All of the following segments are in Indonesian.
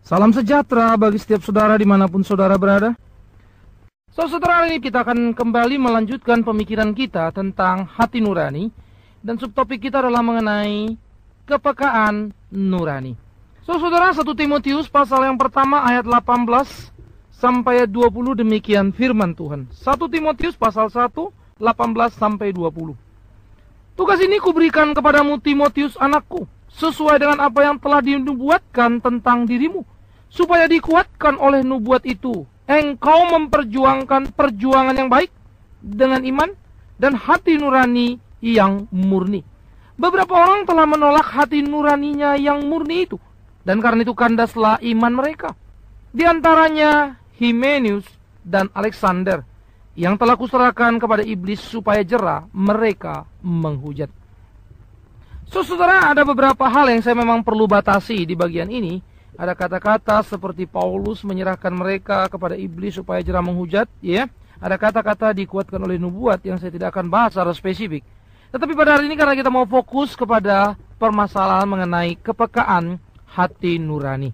Salam sejahtera bagi setiap saudara dimanapun saudara berada. Saudara, ini kita akan kembali melanjutkan pemikiran kita tentang hati nurani. Dan subtopik kita adalah mengenai kepekaan nurani. Saudara, 1 Timotius pasal yang pertama ayat 18 sampai 20 demikian firman Tuhan. 1 Timotius pasal 1, 18 sampai 20. Tugas ini kuberikan kepadamu Timotius anakku, sesuai dengan apa yang telah dinubuatkan tentang dirimu, supaya dikuatkan oleh nubuat itu, engkau memperjuangkan perjuangan yang baik dengan iman dan hati nurani yang murni. Beberapa orang telah menolak hati nuraninya yang murni itu, dan karena itu kandaslah iman mereka. Di antaranya Hymenaeus dan Alexander, yang telah kuserahkan kepada iblis supaya jera mereka menghujat. Saudara, ada beberapa hal yang saya memang perlu batasi di bagian ini. Ada kata-kata seperti Paulus menyerahkan mereka kepada iblis supaya jera menghujat, ya. Ada kata-kata dikuatkan oleh nubuat yang saya tidak akan bahas secara spesifik. Tetapi pada hari ini karena kita mau fokus kepada permasalahan mengenai kepekaan hati nurani,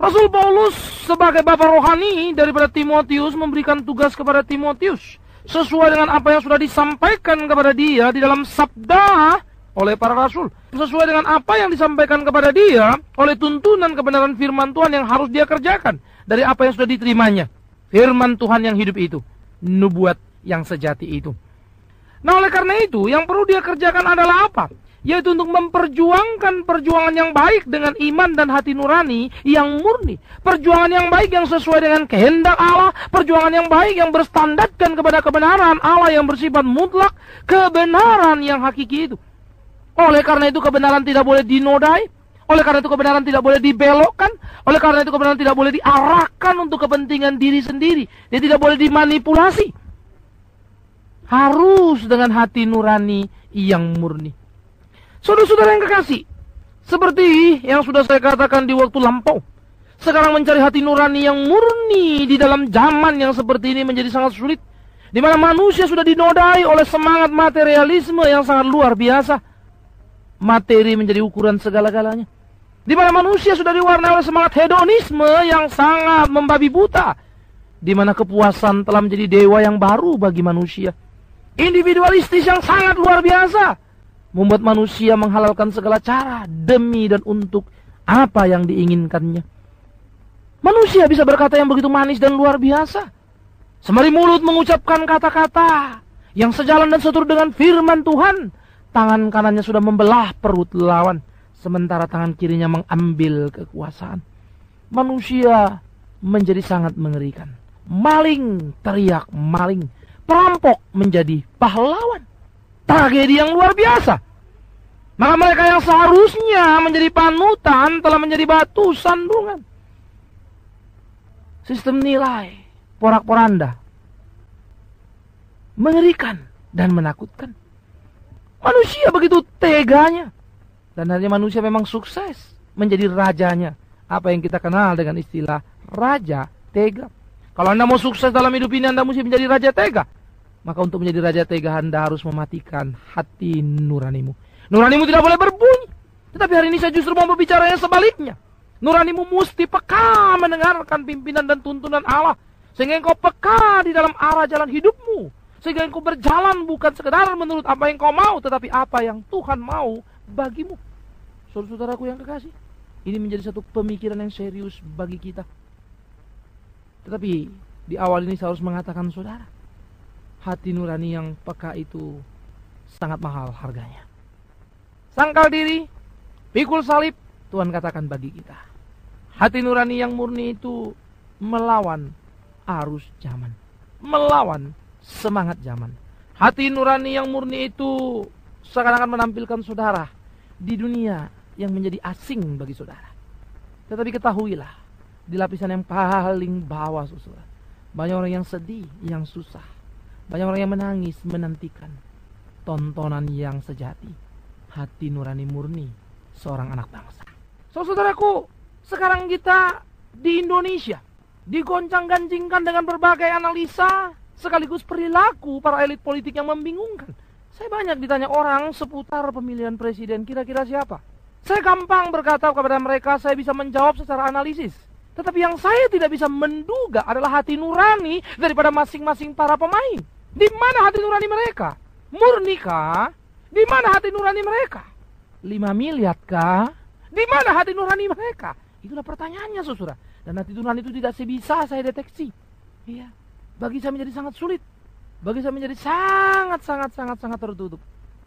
Rasul Paulus sebagai bapa rohani daripada Timotius memberikan tugas kepada Timotius sesuai dengan apa yang sudah disampaikan kepada dia di dalam sabda oleh para rasul, sesuai dengan apa yang disampaikan kepada dia oleh tuntunan kebenaran firman Tuhan yang harus dia kerjakan dari apa yang sudah diterimanya, firman Tuhan yang hidup itu, nubuat yang sejati itu. Nah, oleh karena itu yang perlu dia kerjakan adalah apa? Yaitu untuk memperjuangkan perjuangan yang baik dengan iman dan hati nurani yang murni. Perjuangan yang baik yang sesuai dengan kehendak Allah. Perjuangan yang baik yang berstandarkan kepada kebenaran Allah yang bersifat mutlak. Kebenaran yang hakiki itu. Oleh karena itu kebenaran tidak boleh dinodai. Oleh karena itu kebenaran tidak boleh dibelokkan. Oleh karena itu kebenaran tidak boleh diarahkan untuk kepentingan diri sendiri. Dia tidak boleh dimanipulasi. Harus dengan hati nurani yang murni. Saudara-saudara yang kekasih, seperti yang sudah saya katakan di waktu lampau, sekarang mencari hati nurani yang murni di dalam zaman yang seperti ini menjadi sangat sulit, di mana manusia sudah dinodai oleh semangat materialisme yang sangat luar biasa. Materi menjadi ukuran segala-galanya. Di mana manusia sudah diwarnai oleh semangat hedonisme yang sangat membabi buta, di mana kepuasan telah menjadi dewa yang baru bagi manusia. Individualistis yang sangat luar biasa membuat manusia menghalalkan segala cara demi dan untuk apa yang diinginkannya. Manusia bisa berkata yang begitu manis dan luar biasa, sembari mulut mengucapkan kata-kata yang sejalan dan seturut dengan firman Tuhan, tangan kanannya sudah membelah perut lawan, sementara tangan kirinya mengambil kekuasaan. Manusia menjadi sangat mengerikan. Maling teriak maling, perampok menjadi pahlawan. Tragedi yang luar biasa. Maka mereka yang seharusnya menjadi panutan telah menjadi batu sandungan. Sistem nilai porak-poranda mengerikan dan menakutkan. Manusia begitu teganya. Dan akhirnya manusia memang sukses menjadi rajanya. Apa yang kita kenal dengan istilah raja tega. Kalau Anda mau sukses dalam hidup ini, Anda mesti menjadi raja tega. Maka untuk menjadi raja tega, Anda harus mematikan hati nuranimu. Nuranimu tidak boleh berbunyi. Tetapi hari ini saya justru mau berbicara yang sebaliknya. Nuranimu mesti peka mendengarkan pimpinan dan tuntunan Allah. Sehingga engkau peka di dalam arah jalan hidupmu. Sehingga engkau berjalan bukan sekedar menurut apa yang kau mau, tetapi apa yang Tuhan mau bagimu. Saudara-saudaraku yang kekasih, ini menjadi satu pemikiran yang serius bagi kita. Tetapi di awal ini saya harus mengatakan, saudara, hati nurani yang peka itu sangat mahal harganya. Sangkal diri, pikul salib, Tuhan katakan bagi kita. Hati nurani yang murni itu melawan arus zaman, melawan semangat zaman. Hati nurani yang murni itu seakan-akan menampilkan saudara di dunia yang menjadi asing bagi saudara. Tetapi ketahuilah, di lapisan yang paling bawah, saudara, banyak orang yang sedih, yang susah. Banyak orang yang menangis menantikan tontonan yang sejati, hati nurani murni seorang anak bangsa. Saudaraku, sekarang kita di Indonesia digoncang-gancingkan dengan berbagai analisa sekaligus perilaku para elit politik yang membingungkan. Saya banyak ditanya orang seputar pemilihan presiden, kira-kira siapa? Saya gampang berkata kepada mereka, saya bisa menjawab secara analisis. Tetapi yang saya tidak bisa menduga adalah hati nurani daripada masing-masing para pemain. Di mana hati nurani mereka? Murni kah? Di mana hati nurani mereka? 5 miliar kah? Di mana hati nurani mereka? Itulah pertanyaannya, saudara. Dan hati nurani itu tidak bisa saya deteksi. Iya. Bagi saya menjadi sangat sulit. Bagi saya menjadi sangat tertutup.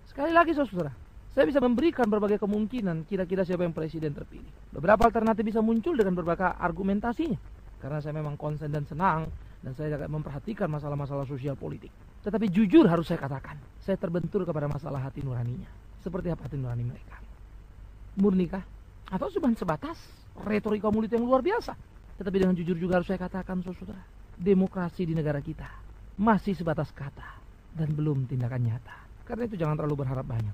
Sekali lagi, saudara. Saya bisa memberikan berbagai kemungkinan kira-kira siapa yang presiden terpilih. Beberapa alternatif bisa muncul dengan berbagai argumentasinya. Karena saya memang konsen dan senang, dan saya agak memperhatikan masalah-masalah sosial politik. Tetapi jujur harus saya katakan, saya terbentur kepada masalah hati nuraninya. Seperti apa hati nurani mereka? Murnikah? Atau cuma sebatas retorika mulut yang luar biasa? Tetapi dengan jujur juga harus saya katakan, saudara, demokrasi di negara kita masih sebatas kata dan belum tindakan nyata. Karena itu jangan terlalu berharap banyak.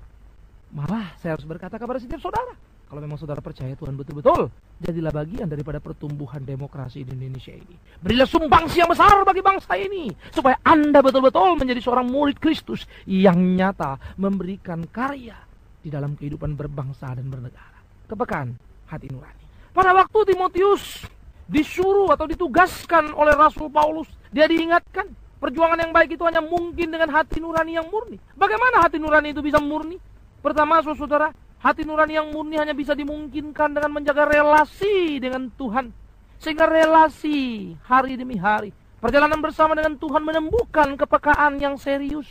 Malah saya harus berkata kepada setiap saudara, kalau memang saudara percaya Tuhan betul-betul, jadilah bagian daripada pertumbuhan demokrasi di Indonesia ini. Berilah sumbangsi yang besar bagi bangsa ini, supaya Anda betul-betul menjadi seorang murid Kristus yang nyata memberikan karya di dalam kehidupan berbangsa dan bernegara. Kepekaan hati nurani. Pada waktu Timotius disuruh atau ditugaskan oleh Rasul Paulus, dia diingatkan, perjuangan yang baik itu hanya mungkin dengan hati nurani yang murni. Bagaimana hati nurani itu bisa murni? Pertama, saudara, hati nurani yang murni hanya bisa dimungkinkan dengan menjaga relasi dengan Tuhan. Sehingga relasi hari demi hari, perjalanan bersama dengan Tuhan menemukan kepekaan yang serius.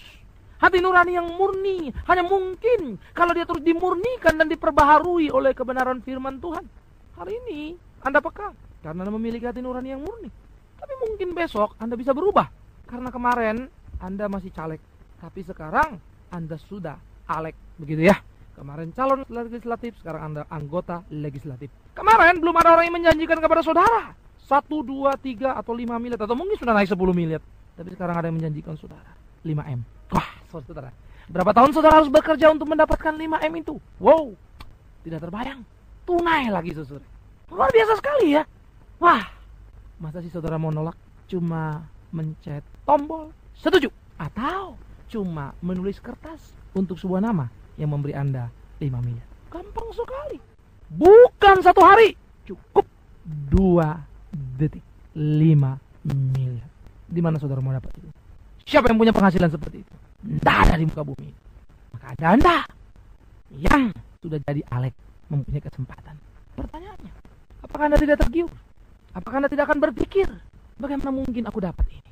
Hati nurani yang murni hanya mungkin kalau dia terus dimurnikan dan diperbaharui oleh kebenaran firman Tuhan. Hari ini Anda peka karena Anda memiliki hati nurani yang murni. Tapi mungkin besok Anda bisa berubah. Karena kemarin Anda masih caleg, tapi sekarang Anda sudah alek, begitu ya. Kemarin calon legislatif, sekarang Anda anggota legislatif. Kemarin belum ada orang yang menjanjikan kepada saudara 1, 2, 3 atau 5 miliar, atau mungkin sudah naik 10 miliar. Tapi sekarang ada yang menjanjikan saudara 5M. Wah, saudara, berapa tahun saudara harus bekerja untuk mendapatkan 5M itu? Wow, tidak terbayang. Tunai lagi, saudara. Luar biasa sekali ya. Wah, masa sih saudara mau nolak cuma mencet tombol setuju, atau cuma menulis kertas untuk sebuah nama yang memberi Anda 5 miliar. Gampang sekali. Bukan 1 hari, cukup 2 detik 5 miliar. Di mana saudara mau dapat itu? Siapa yang punya penghasilan seperti itu? Tidak ada di muka bumi. Maka ada Anda yang sudah jadi alek, mempunyai kesempatan. Pertanyaannya, apakah Anda tidak tergiur? Apakah Anda tidak akan berpikir, bagaimana mungkin aku dapat ini?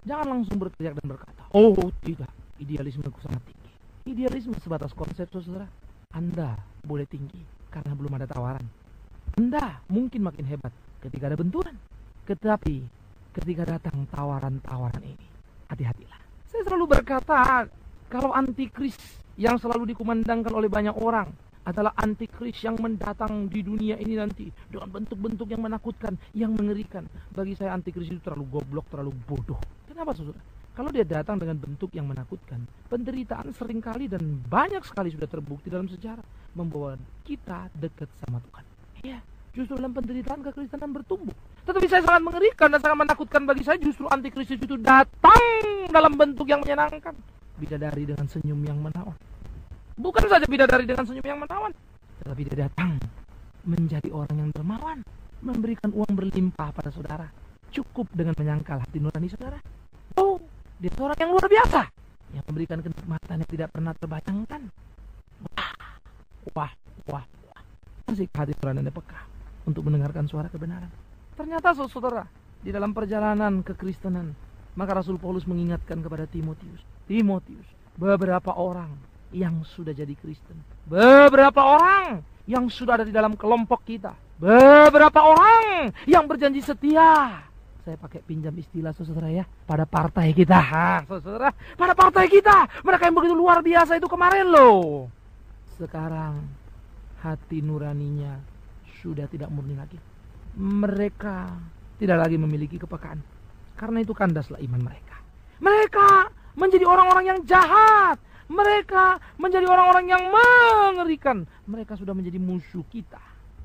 Jangan langsung berteriak dan berkata, oh tidak, idealismeku sangat tinggi. Idealisme sebatas konsep, saudara. Anda boleh tinggi karena belum ada tawaran. Anda mungkin makin hebat ketika ada benturan. Tetapi ketika datang tawaran-tawaran ini, hati-hatilah. Saya selalu berkata, kalau antikris yang selalu dikumandangkan oleh banyak orang adalah antikris yang mendatang di dunia ini nanti dengan bentuk-bentuk yang menakutkan, yang mengerikan. Bagi saya antikris itu terlalu goblok, terlalu bodoh. Kenapa, saudara? Kalau dia datang dengan bentuk yang menakutkan, penderitaan seringkali dan banyak sekali sudah terbukti dalam sejarah membawa kita dekat sama Tuhan. Iya, justru dalam penderitaan kekristenan bertumbuh. Tetapi saya sangat mengerikan dan sangat menakutkan bagi saya, justru antikristus itu datang dalam bentuk yang menyenangkan. Bidadari dengan senyum yang menawan. Bukan saja bidadari dengan senyum yang menawan, tetapi dia datang menjadi orang yang dermawan, memberikan uang berlimpah pada saudara, cukup dengan menyangkal hati nurani saudara. Oh, dia seorang yang luar biasa, yang memberikan kenikmatan yang tidak pernah terbayangkan. Wah. Masih hati nurani Anda peka untuk mendengarkan suara kebenaran? Ternyata saudara, di dalam perjalanan kekristenan, maka Rasul Paulus mengingatkan kepada Timotius, beberapa orang yang sudah jadi Kristen, beberapa orang yang sudah ada di dalam kelompok kita, beberapa orang yang berjanji setia. Saya pakai pinjam istilah saudara ya, pada partai kita. Saudara, pada partai kita, mereka yang begitu luar biasa itu kemarin loh. Sekarang hati nuraninya sudah tidak murni lagi. Mereka tidak lagi memiliki kepekaan. Karena itu kandaslah iman mereka. Mereka menjadi orang-orang yang jahat. Mereka menjadi orang-orang yang mengerikan. Mereka sudah menjadi musuh kita.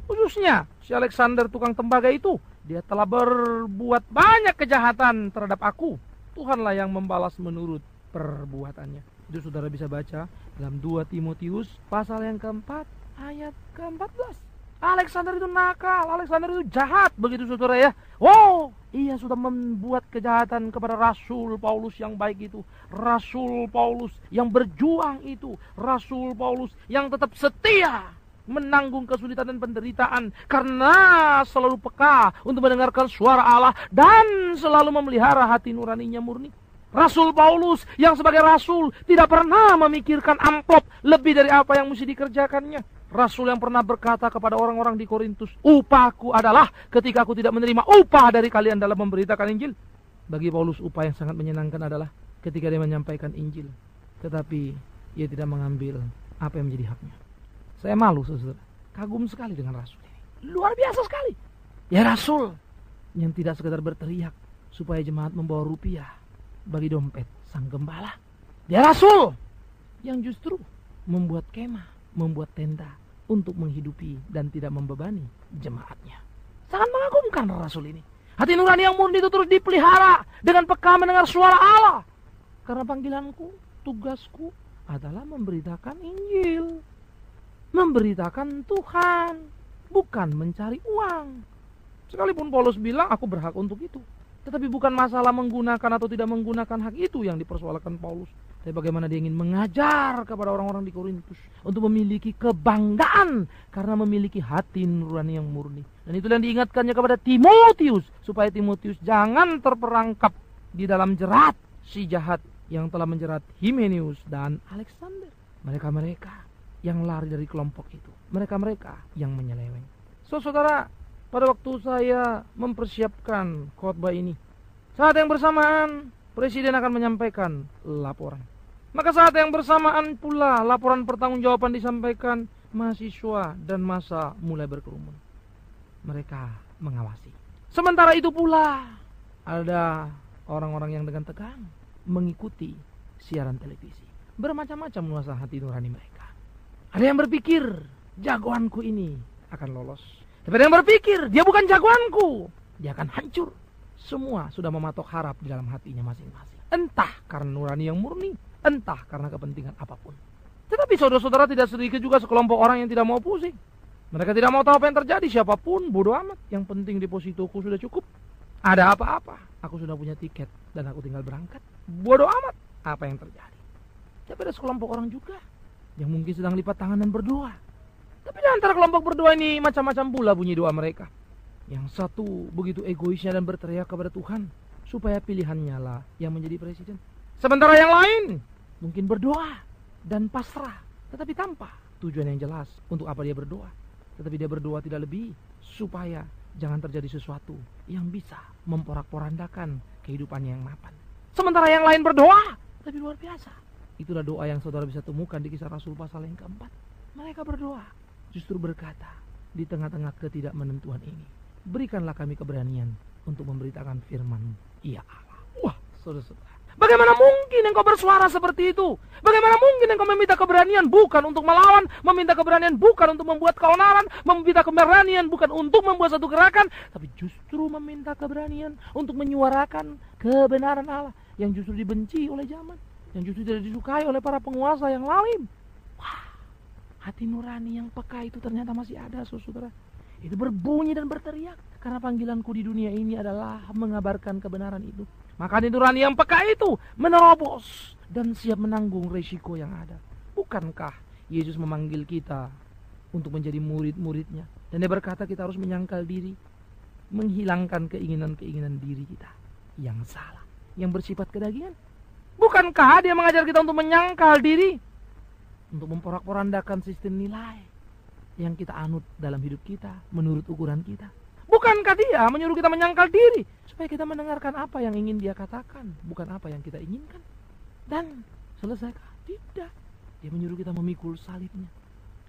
Khususnya si Alexander tukang tembaga itu. Dia telah berbuat banyak kejahatan terhadap aku. Tuhanlah yang membalas menurut perbuatannya. Itu saudara bisa baca dalam 2 Timotius pasal yang keempat ayat ke-14. Alexander itu nakal, Alexander itu jahat, begitu saudara ya. Oh, ia sudah membuat kejahatan kepada Rasul Paulus yang baik itu. Rasul Paulus yang berjuang itu. Rasul Paulus yang tetap setia menanggung kesulitan dan penderitaan. Karena selalu peka untuk mendengarkan suara Allah dan selalu memelihara hati nuraninya murni. Rasul Paulus yang sebagai rasul tidak pernah memikirkan amplop lebih dari apa yang mesti dikerjakannya. Rasul yang pernah berkata kepada orang-orang di Korintus, upahku adalah ketika aku tidak menerima upah dari kalian dalam memberitakan Injil. Bagi Paulus upah yang sangat menyenangkan adalah ketika dia menyampaikan Injil, tetapi ia tidak mengambil apa yang menjadi haknya. Saya malu saudara, kagum sekali dengan rasul ini. Luar biasa sekali. Ya rasul yang tidak sekedar berteriak supaya jemaat membawa rupiah bagi dompet sang gembala. Dia rasul yang justru membuat kemah, membuat tenda untuk menghidupi dan tidak membebani jemaatnya. Sangat mengagumkan rasul ini. Hati nurani yang murni itu terus dipelihara dengan peka mendengar suara Allah. Karena panggilanku, tugasku adalah memberitakan Injil, memberitakan Tuhan, bukan mencari uang. Sekalipun Paulus bilang aku berhak untuk itu, tetapi bukan masalah menggunakan atau tidak menggunakan hak itu yang dipersoalkan Paulus. Tapi bagaimana dia ingin mengajar kepada orang-orang di Korintus untuk memiliki kebanggaan karena memiliki hati nurani yang murni. Dan itulah yang diingatkannya kepada Timotius, supaya Timotius jangan terperangkap di dalam jerat si jahat yang telah menjerat Himenius dan Alexander. Mereka-mereka yang lari dari kelompok itu, mereka-mereka yang menyeleweng. Saudara, pada waktu saya mempersiapkan khotbah ini, saat yang bersamaan Presiden akan menyampaikan laporan. Maka saat yang bersamaan pula laporan pertanggungjawaban disampaikan, mahasiswa dan massa mulai berkerumun. Mereka mengawasi. Sementara itu pula ada orang-orang yang dengan tegang mengikuti siaran televisi. Bermacam-macam nuansa hati nurani mereka. Ada yang berpikir jagoanku ini akan lolos. Tapi ada yang berpikir dia bukan jagoanku, dia akan hancur. Semua sudah mematok harap di dalam hatinya masing-masing. Entah karena nurani yang murni, entah karena kepentingan apapun. Tetapi saudara-saudara, tidak sedikit juga sekelompok orang yang tidak mau pusing. Mereka tidak mau tahu apa yang terjadi, siapapun, bodoh amat. Yang penting depositoku sudah cukup. Ada apa-apa, aku sudah punya tiket dan aku tinggal berangkat. Bodoh amat apa yang terjadi. Tapi ada sekelompok orang juga yang mungkin sedang lipat tangan dan berdoa. Tapi di antara kelompok berdoa ini macam-macam pula bunyi doa mereka. Yang satu begitu egoisnya dan berteriak kepada Tuhan supaya pilihannya lah yang menjadi presiden. Sementara yang lain mungkin berdoa dan pasrah, tetapi tanpa tujuan yang jelas untuk apa dia berdoa. Tetapi dia berdoa tidak lebih supaya jangan terjadi sesuatu yang bisa memporak-porandakan kehidupannya yang mapan. Sementara yang lain berdoa, tapi luar biasa. Itulah doa yang saudara bisa temukan di Kisah Rasul pasal yang keempat. Mereka berdoa, justru berkata, di tengah-tengah ketidakmenentuan ini, berikanlah kami keberanian untuk memberitakan firman ya Allah. Wah, saudara-saudara, bagaimana mungkin engkau bersuara seperti itu? Bagaimana mungkin engkau meminta keberanian bukan untuk melawan, meminta keberanian bukan untuk membuat keonaran, meminta keberanian bukan untuk membuat satu gerakan, tapi justru meminta keberanian untuk menyuarakan kebenaran Allah yang justru dibenci oleh zaman, yang justru tidak disukai oleh para penguasa yang lalim. Wah, hati nurani yang peka itu ternyata masih ada, saudara. Itu berbunyi dan berteriak, karena panggilanku di dunia ini adalah mengabarkan kebenaran itu. Maka hati nurani yang peka itu menerobos dan siap menanggung resiko yang ada. Bukankah Yesus memanggil kita untuk menjadi murid-muridnya? Dan dia berkata kita harus menyangkal diri, menghilangkan keinginan-keinginan diri kita yang salah, yang bersifat kedagingan. Bukankah dia mengajar kita untuk menyangkal diri, untuk memporak-porandakan sistem nilai yang kita anut dalam hidup kita menurut ukuran kita? Bukankah dia menyuruh kita menyangkal diri supaya kita mendengarkan apa yang ingin dia katakan, bukan apa yang kita inginkan? Dan selesaikah? Tidak. Dia menyuruh kita memikul salibnya.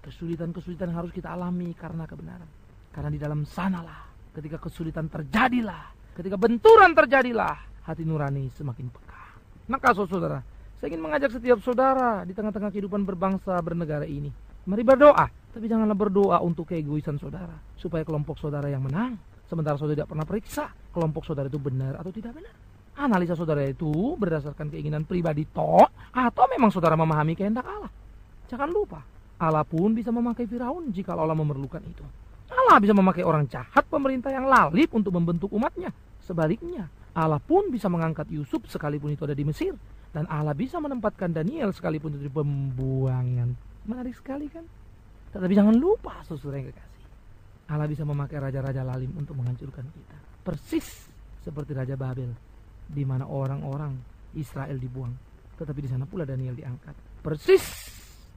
Kesulitan-kesulitan yang harus kita alami karena kebenaran. Karena di dalam sanalah ketika kesulitan terjadilah, ketika benturan terjadilah, hati nurani semakin peka. Maka saudara, saya ingin mengajak setiap saudara di tengah-tengah kehidupan berbangsa bernegara ini, mari berdoa, tapi janganlah berdoa untuk keegoisan saudara, supaya kelompok saudara yang menang, sementara saudara tidak pernah periksa kelompok saudara itu benar atau tidak benar. Analisa saudara itu berdasarkan keinginan pribadi toh, atau memang saudara memahami kehendak Allah. Jangan lupa, Allah pun bisa memakai Firaun jika Allah memerlukan itu. Allah bisa memakai orang jahat, pemerintah yang lalip untuk membentuk umatnya. Sebaliknya, Allah pun bisa mengangkat Yusuf sekalipun itu ada di Mesir. Dan Allah bisa menempatkan Daniel sekalipun itu di pembuangan. Menarik sekali kan? Tetapi jangan lupa, saudara yang kekasih, Allah bisa memakai raja-raja lalim untuk menghancurkan kita. Persis seperti Raja Babel, di mana orang-orang Israel dibuang, tetapi di sana pula Daniel diangkat. Persis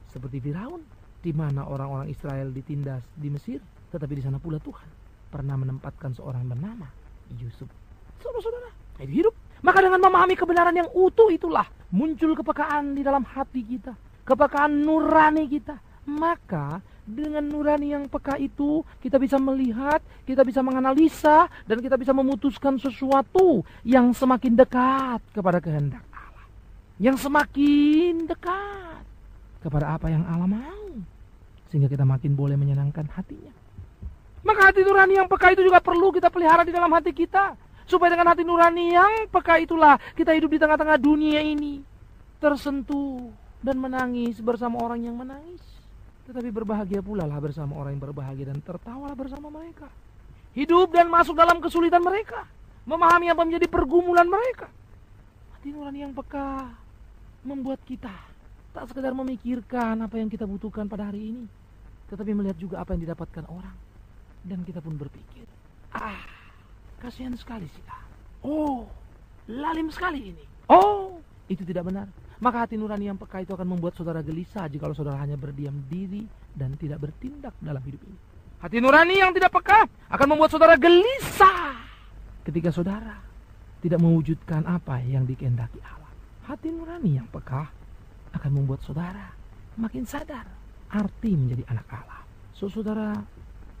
seperti Firaun, di mana orang-orang Israel ditindas di Mesir, tetapi di sana pula Tuhan pernah menempatkan seorang bernama Yusuf. Saudara-saudara, hidup. Maka dengan memahami kebenaran yang utuh itulah muncul kepekaan di dalam hati kita, kepekaan nurani kita. Maka dengan nurani yang peka itu kita bisa melihat, kita bisa menganalisa, dan kita bisa memutuskan sesuatu yang semakin dekat kepada kehendak Allah, yang semakin dekat kepada apa yang Allah mau, sehingga kita makin boleh menyenangkan hatinya. Maka hati nurani yang peka itu juga perlu kita pelihara di dalam hati kita, supaya dengan hati nurani yang peka itulah kita hidup di tengah-tengah dunia ini, tersentuh dan menangis bersama orang yang menangis, tetapi berbahagia pula lah bersama orang yang berbahagia, dan tertawalah bersama mereka. Hidup dan masuk dalam kesulitan mereka, memahami apa menjadi pergumulan mereka. Hati nurani yang peka membuat kita tak sekedar memikirkan apa yang kita butuhkan pada hari ini, tetapi melihat juga apa yang didapatkan orang. Dan kita pun berpikir, kasihan sekali sih. Oh, lalim sekali ini. Oh, itu tidak benar. Maka hati nurani yang peka itu akan membuat saudara gelisah jika saudara hanya berdiam diri dan tidak bertindak dalam hidup ini. Hati nurani yang tidak peka akan membuat saudara gelisah ketika saudara tidak mewujudkan apa yang dikehendaki Allah. Hati nurani yang peka akan membuat saudara makin sadar arti menjadi anak Allah. Saudara,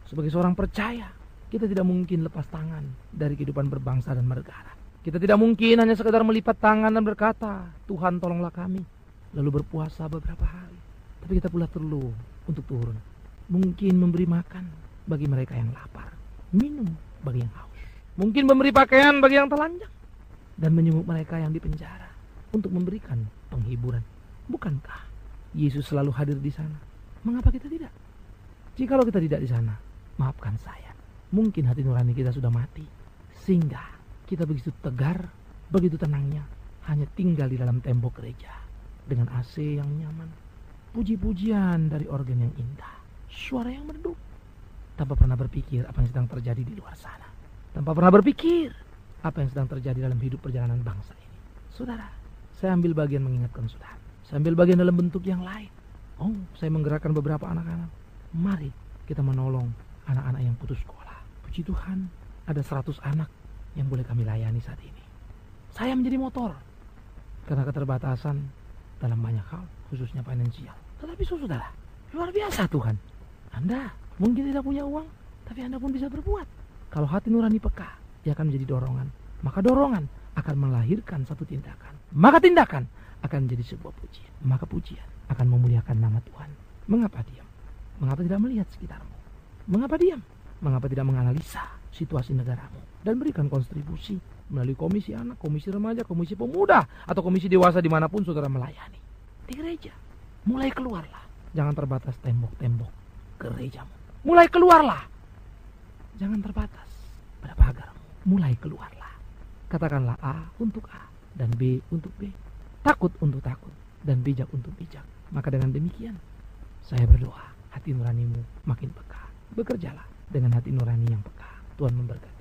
sebagai seorang percaya, kita tidak mungkin lepas tangan dari kehidupan berbangsa dan bernegara. Kita tidak mungkin hanya sekedar melipat tangan dan berkata, Tuhan tolonglah kami, lalu berpuasa beberapa hari. Tapi kita pula perlu untuk turun. Mungkin memberi makan bagi mereka yang lapar, minum bagi yang haus. Mungkin memberi pakaian bagi yang telanjang, dan menyembuh mereka yang dipenjara untuk memberikan penghiburan. Bukankah Yesus selalu hadir di sana? Mengapa kita tidak? Jikalau kita tidak di sana, maafkan saya, mungkin hati nurani kita sudah mati, sehingga kita begitu tegar, begitu tenangnya, hanya tinggal di dalam tembok gereja dengan AC yang nyaman, puji-pujian dari organ yang indah, suara yang merdu, tanpa pernah berpikir apa yang sedang terjadi di luar sana, tanpa pernah berpikir apa yang sedang terjadi dalam hidup perjalanan bangsa ini. Saudara, saya ambil bagian mengingatkan saudara, saya ambil bagian dalam bentuk yang lain. Oh, saya menggerakkan beberapa anak-anak. Mari kita menolong anak-anak yang putus sekolah. Puji Tuhan, ada 100 anak yang boleh kami layani saat ini. Saya menjadi motor karena keterbatasan dalam banyak hal, khususnya finansial. Tetapi saudara, luar biasa Tuhan. Anda mungkin tidak punya uang, tapi Anda pun bisa berbuat. Kalau hati nurani peka, dia akan menjadi dorongan. Maka dorongan akan melahirkan satu tindakan. Maka tindakan akan menjadi sebuah pujian. Maka pujian akan memuliakan nama Tuhan. Mengapa diam? Mengapa tidak melihat sekitarmu? Mengapa diam? Mengapa tidak menganalisa situasi negaramu dan berikan kontribusi melalui komisi anak, komisi remaja, komisi pemuda, atau komisi dewasa dimanapun saudara melayani di gereja? Mulai keluarlah, jangan terbatas tembok-tembok gerejamu. Mulai keluarlah, jangan terbatas pada pagarmu. Mulai keluarlah, katakanlah A untuk A dan B untuk B, takut untuk takut dan bijak untuk bijak. Maka dengan demikian saya berdoa, hati nuranimu makin peka. Bekerjalah dengan hati nurani yang peka. Tuhan memberkati.